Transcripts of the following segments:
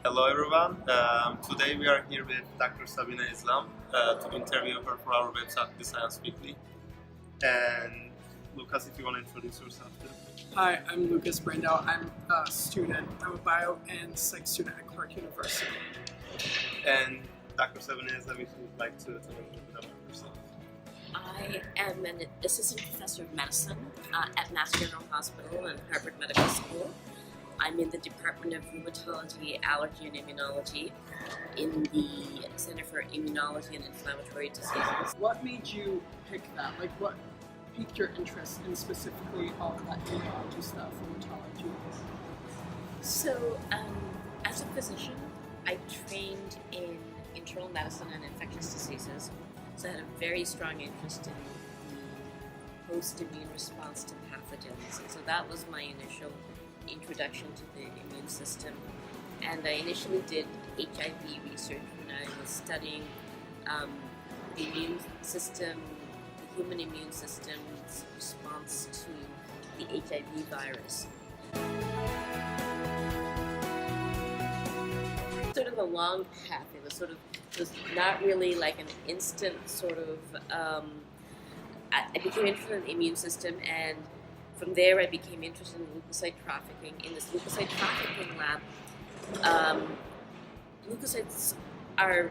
Hello everyone. Today we are here with Dr. Sabina Islam to interview her for our website, The Science Weekly. And Lucas, if you want to introduce yourself too. Hi, I'm Lucas Brandel. I'm a student. I'm a bio and psych student at Clark University. And Dr. Sabina Islam, if you'd like to tell us a little bit about yourself. I am an assistant professor of medicine at Mass General Hospital and Harvard Medical School. I'm in the Department of Rheumatology, Allergy, and Immunology in the Center for Immunology and Inflammatory Diseases. What made you pick that? Like, what piqued your interest in specifically all of that immunology stuff, rheumatology? So, as a physician, I trained in internal medicine and infectious diseases, so I had a very strong interest in the post-immune response to pathogens. And so that was my initial introduction to the immune system. And I initially did HIV research when I was studying the immune system, the human immune system's response to the HIV virus. Sort of a long path. It was not really like an instant sort of. I became interested in the immune system, and from there I became interested in leukocyte trafficking. In this leukocyte trafficking lab, leukocytes are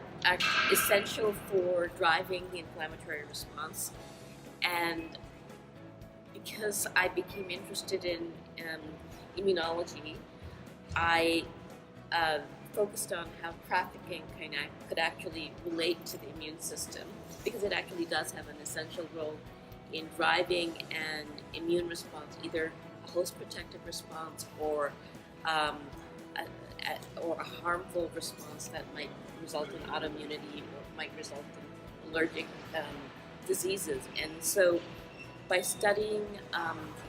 essential for driving the inflammatory response, and because I became interested in immunology, I focused on how trafficking could actually relate to the immune system, because it actually does have an essential role in driving an immune response, either a host protective response or a harmful response that might result in autoimmunity or might result in allergic diseases. And so by studying,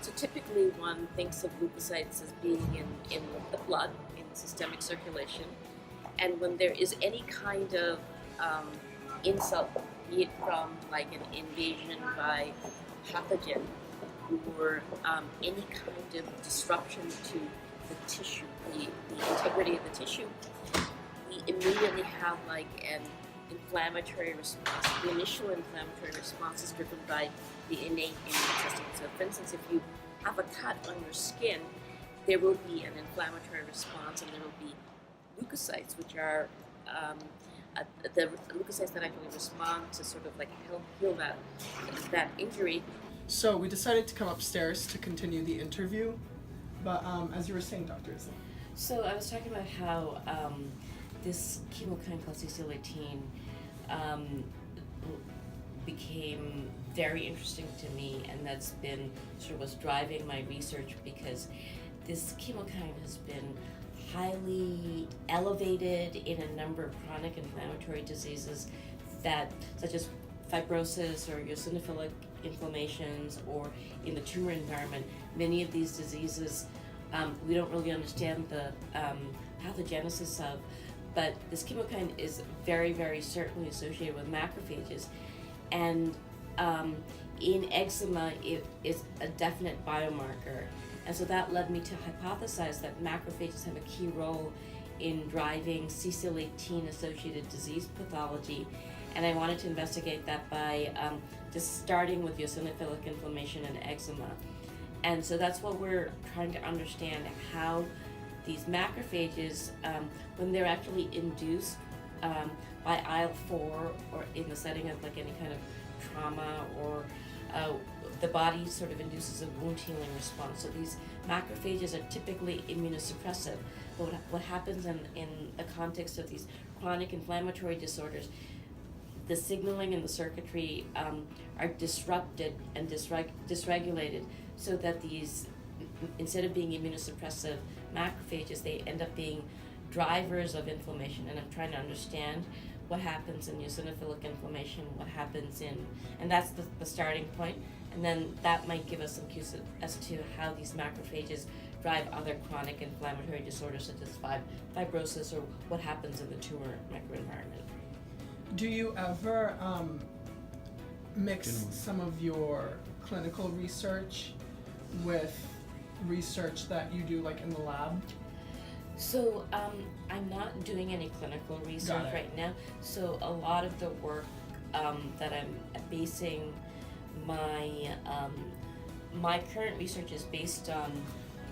so typically one thinks of leukocytes as being in the blood, in systemic circulation, and when there is any kind of insult, be it from like an invasion by pathogen or any kind of disruption to the tissue, the integrity of the tissue, we immediately have like an inflammatory response. The initial inflammatory response is driven by the innate immune system. So for instance, if you have a cut on your skin, there will be an inflammatory response, and there will be leukocytes, which are the leukocytes that actually respond to sort of like help heal that injury. So we decided to come upstairs to continue the interview, but as you were saying, Dr. Islam. So I was talking about how this chemokine called CCL18 became very interesting to me, and that's been sort of what's driving my research, because this chemokine has been highly elevated in a number of chronic inflammatory diseases such as fibrosis or eosinophilic inflammations, or in the tumor environment. Many of these diseases we don't really understand the pathogenesis of, but this chemokine is very, very certainly associated with macrophages. And in eczema, it is a definite biomarker. And so that led me to hypothesize that macrophages have a key role in driving CCL18 associated disease pathology. And I wanted to investigate that by just starting with eosinophilic inflammation and eczema. And so that's what we're trying to understand, how these macrophages, when they're actually induced by IL-4, or in the setting of like any kind of trauma, or the body sort of induces a wound healing response. So these macrophages are typically immunosuppressive. But what happens in the context of these chronic inflammatory disorders, the signaling and the circuitry are disrupted and dysregulated, so that these, instead of being immunosuppressive macrophages, they end up being drivers of inflammation. And I'm trying to understand what happens in eosinophilic inflammation, what happens and that's the starting point. And then that might give us some cues as to how these macrophages drive other chronic inflammatory disorders, such as fibrosis, or what happens in the tumor microenvironment. Do you ever mix some of your clinical research with research that you do like in the lab? So I'm not doing any clinical research Got it. right now. So a lot of the work that I'm basing my my current research is based on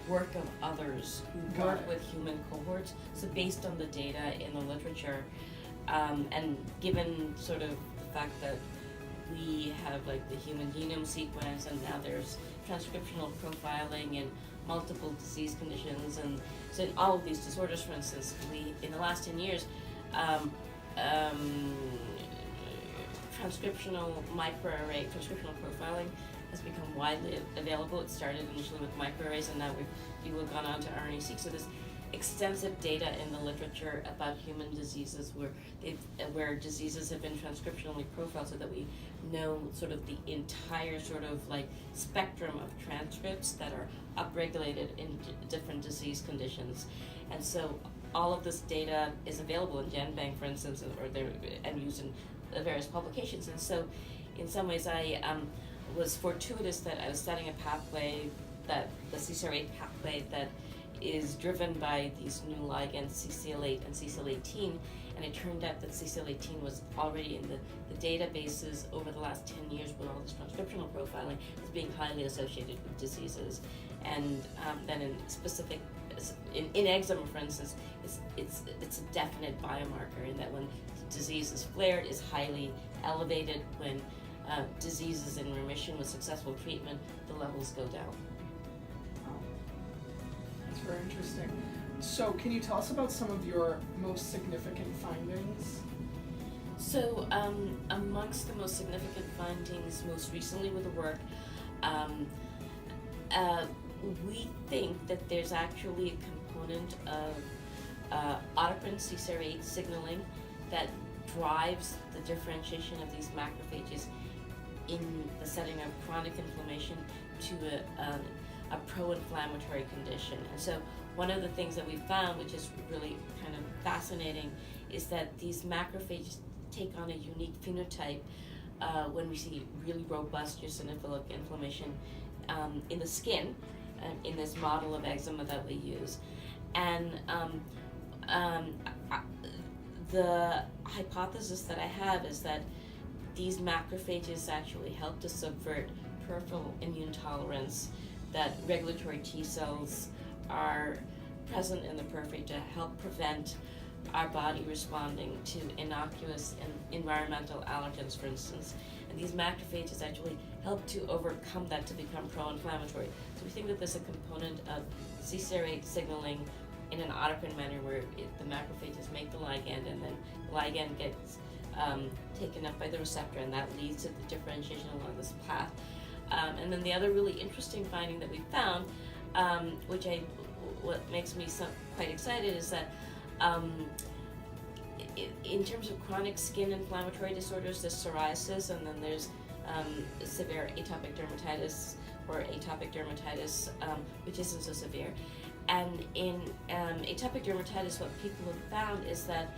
work of others who Got work it. with human cohorts. So based on the data in the literature, and given sort of the fact that we have like the human genome sequence, and now there's transcriptional profiling in multiple disease conditions, and so in all of these disorders, for instance, we in the last 10 years, um, um, transcriptional microarray transcriptional profiling has become widely available. It started initially with microarrays, and now we've gone on to RNA-seq. So there's extensive data in the literature about human diseases where diseases have been transcriptionally profiled, so that we know sort of the entire sort of like spectrum of transcripts that are upregulated in different disease conditions. And so all of this data is available in GenBank, for instance, and used in various publications. And so in some ways I was fortuitous that I was studying a pathway, that the CCR8 pathway, that is driven by these new ligands CCL8 and CCL18, and it turned out that CCL18 was already in the databases over the last 10 years with all this transcriptional profiling as being highly associated with diseases. And then in specific, in eczema, for instance, it's a definite biomarker in that when disease is flared, is highly elevated. When disease is in remission with successful treatment, the levels go down. That's very interesting. So can you tell us about some of your most significant findings? So amongst the most significant findings most recently with the work, we think that there's actually a component of autocrine CCR8 signaling that drives the differentiation of these macrophages in the setting of chronic inflammation to a pro-inflammatory condition. And so one of the things that we found, which is really kind of fascinating, is that these macrophages take on a unique phenotype when we see really robust eosinophilic inflammation in the skin, in this model of eczema that we use. And the hypothesis that I have is that these macrophages actually help to subvert peripheral immune tolerance, that regulatory T cells are present in the periphery to help prevent our body responding to innocuous and environmental allergens, for instance. And these macrophages actually help to overcome that, to become pro-inflammatory. So we think that there's a component of CCR8 signaling in an autocrine manner where the macrophages make the ligand, and then the ligand gets taken up by the receptor, and that leads to the differentiation along this path. And then the other really interesting finding that we found, what makes me quite excited, is that in terms of chronic skin inflammatory disorders, there's psoriasis, and then there's severe atopic dermatitis, or atopic dermatitis, which isn't so severe. And in atopic dermatitis, what people have found is that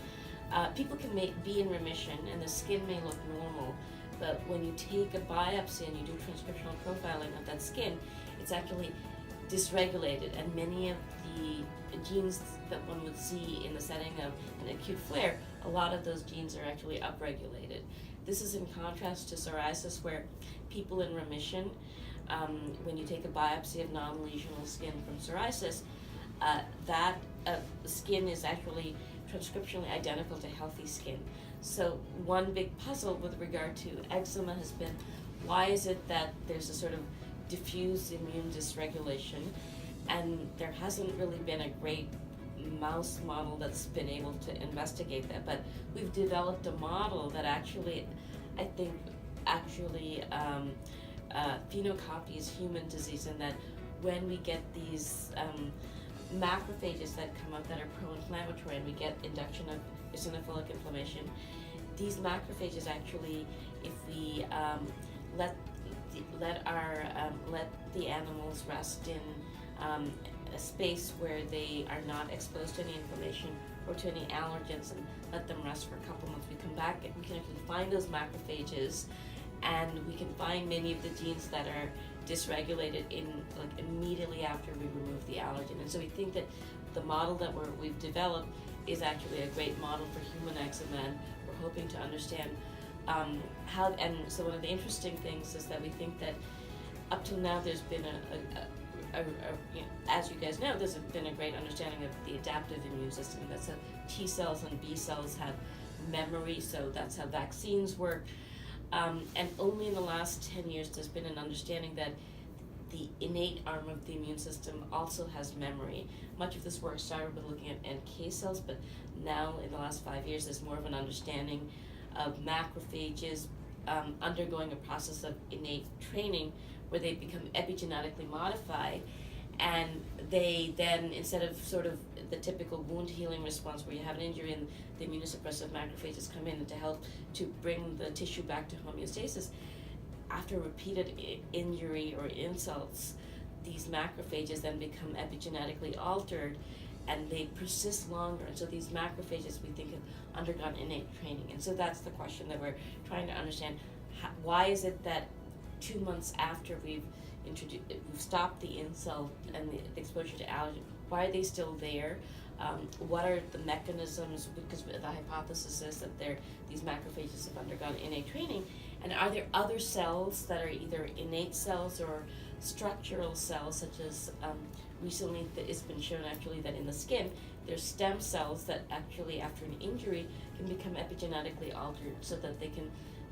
people can be in remission and the skin may look normal, but when you take a biopsy and you do transcriptional profiling of that skin, it's actually dysregulated, and many of the genes that one would see in the setting of an acute flare, a lot of those genes are actually upregulated. This is in contrast to psoriasis, where people in remission, when you take a biopsy of non-lesional skin from psoriasis, that skin is actually transcriptionally identical to healthy skin. So one big puzzle with regard to eczema has been, why is it that there's a sort of diffuse immune dysregulation? And there hasn't really been a great mouse model that's been able to investigate that, but we've developed a model that actually, I think, phenocopies human disease, in that when we get these macrophages that come up that are pro-inflammatory, and we get induction of eosinophilic inflammation, these macrophages actually, if we let the animals rest in a space where they are not exposed to any inflammation or to any allergens, and let them rest for a couple months, we come back and we can actually find those macrophages, and we can find many of the genes that are dysregulated in immediately after we remove the allergen. And so we think that the model that we've developed is actually a great model for human eczema, and we're hoping to understand how. And so one of the interesting things is that we think that up till now there's been you know, as you guys know, there's been a great understanding of the adaptive immune system. That's how T cells and B cells have memory, so that's how vaccines work. And only in the last 10 years there's been an understanding that the innate arm of the immune system also has memory. Much of this work started with looking at NK cells, but now in the last 5 years there's more of an understanding of macrophages undergoing a process of innate training where they become epigenetically modified, and they then, instead of sort of the typical wound healing response where you have an injury and the immunosuppressive macrophages come in to help to bring the tissue back to homeostasis, after repeated injury or insults, these macrophages then become epigenetically altered and they persist longer. And so these macrophages, we think, have undergone innate training. And so that's the question that we're trying to understand. Why is it that 2 months after we've stopped the insult and the exposure to allergen, why are they still there? What are the mechanisms? Because the hypothesis is that these macrophages have undergone innate training. And are there other cells that are either innate cells or structural cells, such as recently it's been shown actually that in the skin, there's stem cells that actually after an injury can become epigenetically altered so that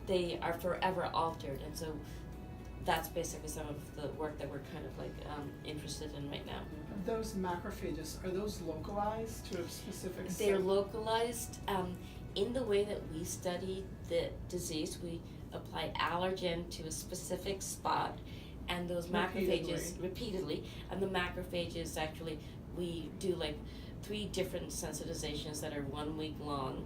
they are forever altered. And so that's basically some of the work that we're kind of like interested in right now. Those macrophages, are those localized to a specific They're localized in the way that we study the disease. We apply allergen to a specific spot, and those macrophages repeatedly, and the macrophages actually, we do like 3 different sensitizations that are 1 week long,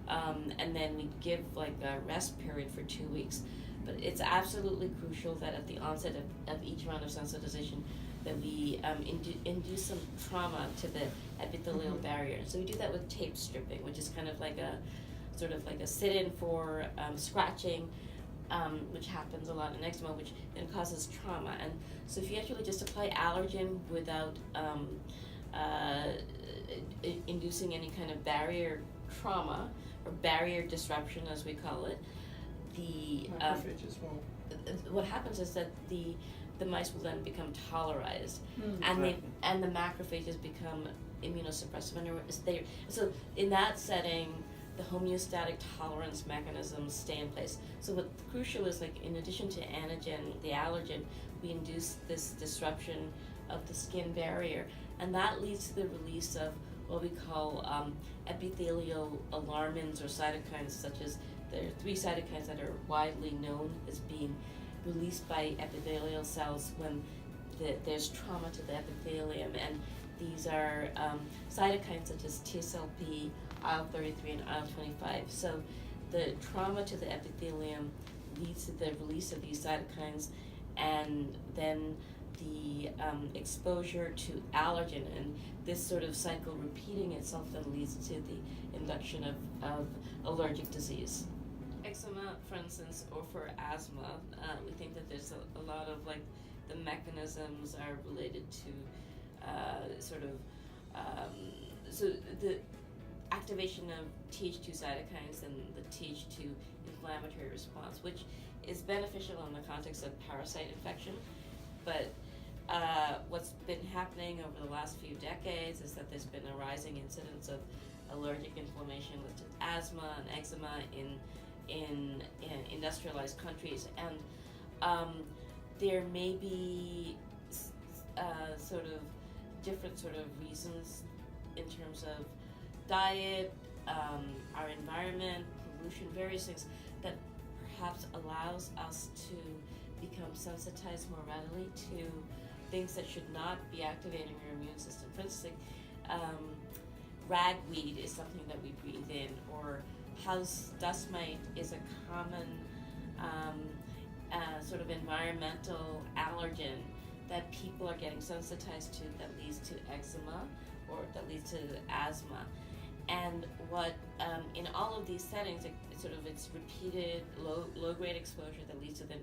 and then we give like a rest period for 2 weeks. But it's absolutely crucial that at the onset of each round of sensitization that we induce some trauma to the epithelial barrier. So we do that with tape stripping, which is kind of like a sort of like a sit-in for scratching, which happens a lot in eczema, which then causes trauma. And so if you actually just apply allergen without inducing any kind of barrier trauma or barrier disruption, as we call it, the macrophages won't. What happens is that the mice will then become tolerized, and the macrophages become immunosuppressive. And so in that setting, the homeostatic tolerance mechanisms stay in place. So what crucial is, like, in addition to antigen, the allergen, we induce this disruption of the skin barrier, and that leads to the release of what we call epithelial alarmins or cytokines, such as there are 3 cytokines that are widely known as being released by epithelial cells when there's trauma to the epithelium, and these are cytokines such as TSLP, IL-33, and IL-25. So the trauma to the epithelium leads to the release of these cytokines, and then the exposure to allergen, and this sort of cycle repeating itself then leads to the induction of allergic disease. Eczema, for instance, or for asthma, we think that there's a lot of, like, the mechanisms are related to so the activation of Th2 cytokines and the Th2 inflammatory response, which is beneficial in the context of parasite infection. But what's been happening over the last few decades is that there's been a rising incidence of allergic inflammation, which is asthma and eczema in industrialized countries, and there may be sort of different sort of reasons in terms of diet, our environment, pollution, various things that perhaps allows us to become sensitized more readily to things that should not be activating our immune system. For instance, ragweed is something that we breathe in, or house dust mite is a common sort of environmental allergen that people are getting sensitized to, that leads to eczema or that leads to asthma. And what in all of these settings, it's repeated low grade exposure that leads to then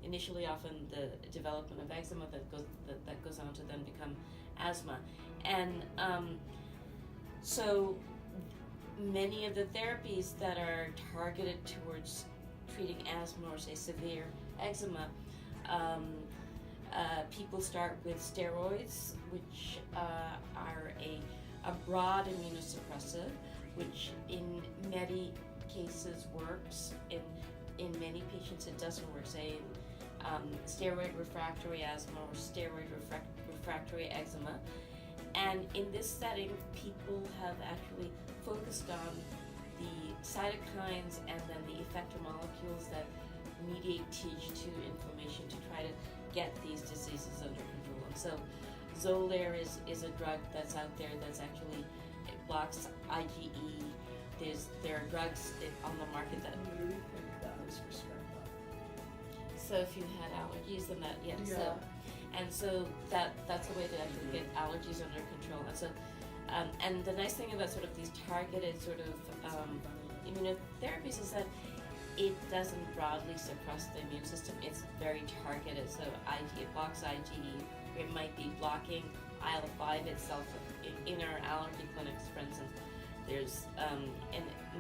initially often the development of eczema that goes on to then become asthma. And so many of the therapies that are targeted towards treating asthma or say severe eczema, people start with steroids, which are a broad immunosuppressive, which in many cases works. In many patients it doesn't work, say in steroid refractory asthma or steroid refractory eczema. And in this setting, people have actually focused on the cytokines and then the effector molecules that mediate Th2 inflammation to try to get these diseases under control. And so Xolair is a drug that's out there that's actually, it blocks IgE. There are drugs on the market that... Where do you think that was prescribed by? So if you had allergies, then that, yeah. So that's a way to actually get allergies under control. And so, and the nice thing about sort of these targeted sort of immunotherapies is that it doesn't broadly suppress the immune system. It's very targeted. So it blocks IgE. It might be blocking IL-5 itself. In our allergy clinics, for instance, there's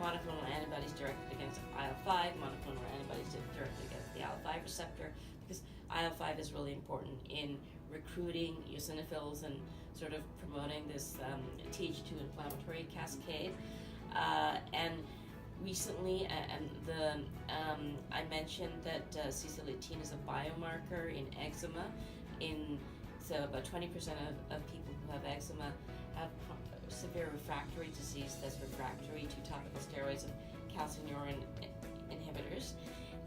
monoclonal antibodies directed against IL-5, monoclonal antibodies directed against the IL-5 receptor, because IL-5 is really important in recruiting eosinophils and sort of promoting this Th2 inflammatory cascade. And recently, I mentioned that C-18 is a biomarker in eczema. So about 20% of people who have eczema have severe refractory disease that's refractory to topical steroids and calcineurin inhibitors.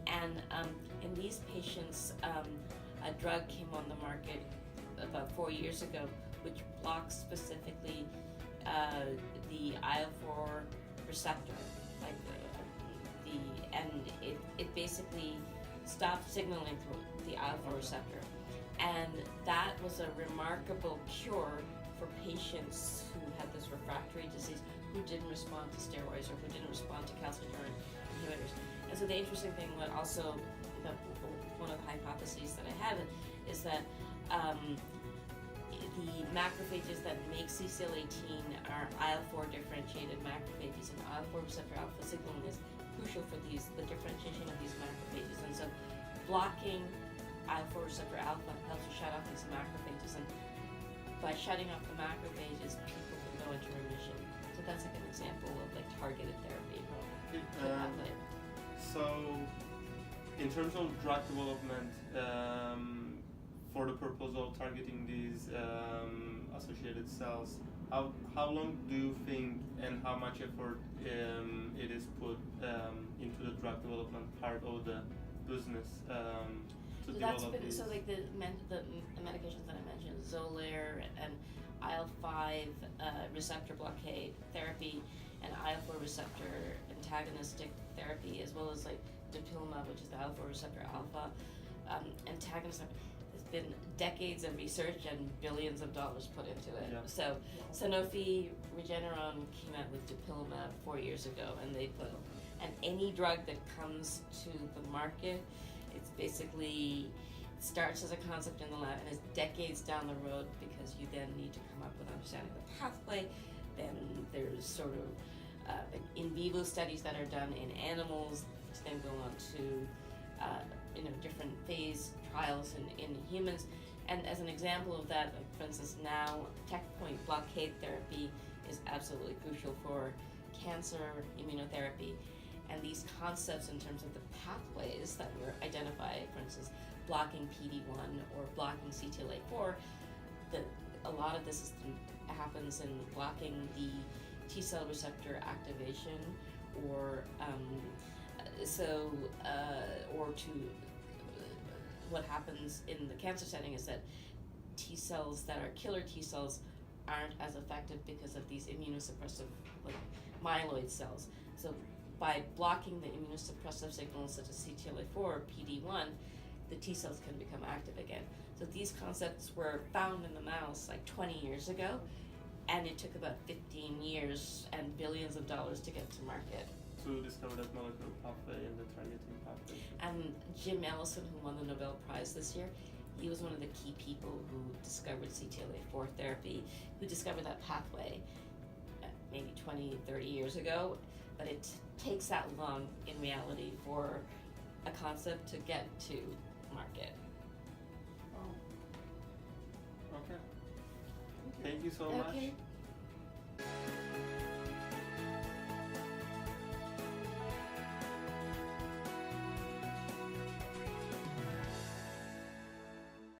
And in these patients, a drug came on the market about 4 years ago, which blocks specifically the IL-4 receptor, and it basically stopped signaling through the IL-4 receptor. And that was a remarkable cure for patients who had this refractory disease who didn't respond to steroids or who didn't respond to calcineurin inhibitors. And so the interesting thing, one of the hypotheses that I have is that the macrophages that make CCL18 are IL-4 differentiated macrophages, and IL-4 receptor alpha signaling is crucial for the differentiation of these macrophages. And so blocking IL-4 receptor alpha helps to shut off these macrophages, and by shutting off the macrophages, people can go into remission. So that's like an example of targeted therapy. So, in terms of drug development, for the purpose of targeting these associated cells, how long do you think and how much effort it is put into the drug development part of the business? So that's been these. So like the medications that I mentioned, Xolair and IL-5 receptor blockade therapy and IL-4 receptor antagonistic therapy, as well as like dupilumab, which is the IL-4 receptor alpha antagonist. There's been decades of research and billions of dollars put into it. Yeah. So Sanofi Regeneron came out with dupilumab 4 years ago, and they put, and any drug that comes to the market, it's basically starts as a concept in the lab and is decades down the road, because you then need to come up with understanding the pathway. Then there's sort of in vivo studies that are done in animals, which then go on to different phase trials in humans. And as an example of that, for instance, now checkpoint blockade therapy is absolutely crucial for cancer immunotherapy. And these concepts in terms of the pathways that were identified, for instance, blocking PD-1 or blocking CTLA-4, a lot of this happens in blocking the T-cell receptor activation, or what happens in the cancer setting is that T cells that are killer T cells aren't as effective because of these immunosuppressive myeloid cells. So by blocking the immunosuppressive signals such as CTLA-4 or PD-1, the T cells can become active again. So these concepts were found in the mouse 20 years ago, and it took about 15 years and billions of dollars to get to market. who discovered that molecular pathway and the targeting pathway? Jim Allison, who won the Nobel Prize this year, he was one of the key people who discovered CTLA-4 therapy, who discovered that pathway maybe 20, 30 years ago, but it takes that long in reality for a concept to get to market. Oh. Okay. Thank you so much. Okay.